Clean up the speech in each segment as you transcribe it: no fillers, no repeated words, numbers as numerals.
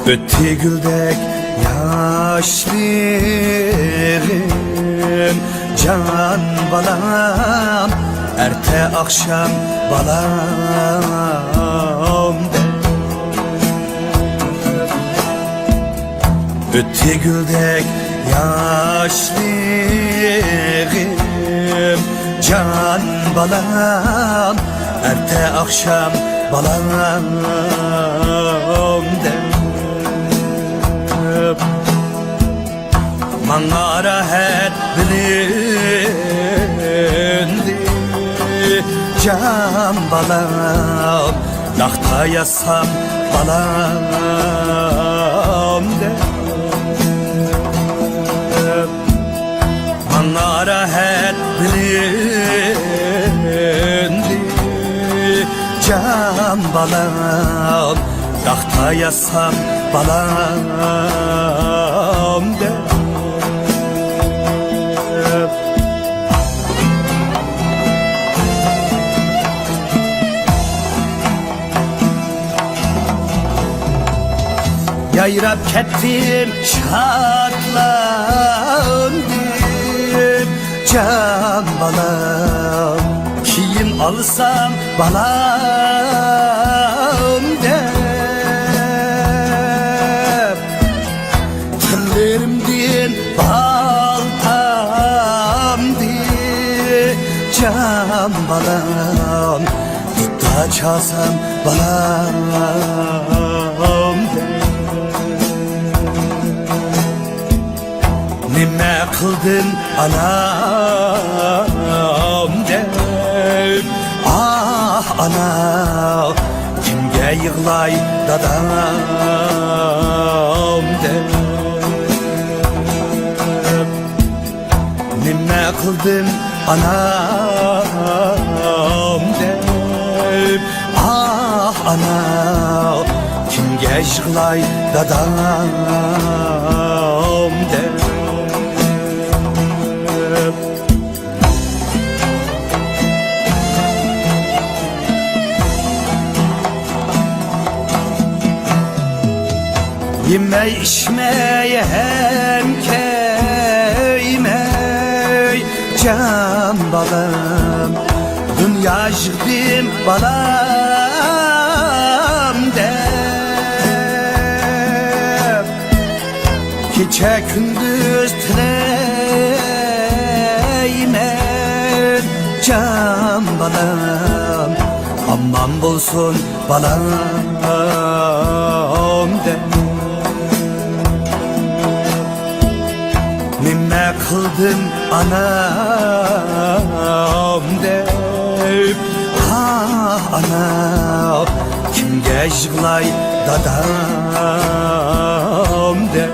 Ötti güldek yaşlarım, can balam, erte akşam balam de. Ötti güldek yaşlarım, can balam, erte akşam balam de. Mangara her bilindi can balam, dağda yazsam balam de. Mangara her bilindi can balam, dağda yazsam balam de. Yayrab kettim şatlandım can balam, kiyim alsam balam de. Tırlarımdin baltamdi can balam, dutta çalsam balam de. Nime kıldın anam de. Ah ana, kimge yığlay dadam de. Nime kıldın anam de. Ah ana, kimge yığlay dadam de. Yemey içmeye hem keymey can balam, dünya yıktım balam de. Gece gündüz tileymen can balam, aman bulsun balam de. Nime kıldın anam de. Ah ana, kimge yığlay dadam de.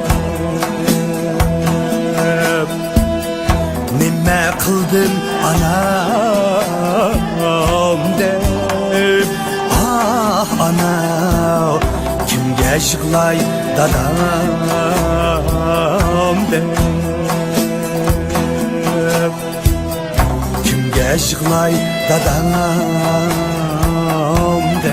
Nime kıldın anam de. Ah ana, kimge yığlay dadam de. Kimge yığlay dadam de.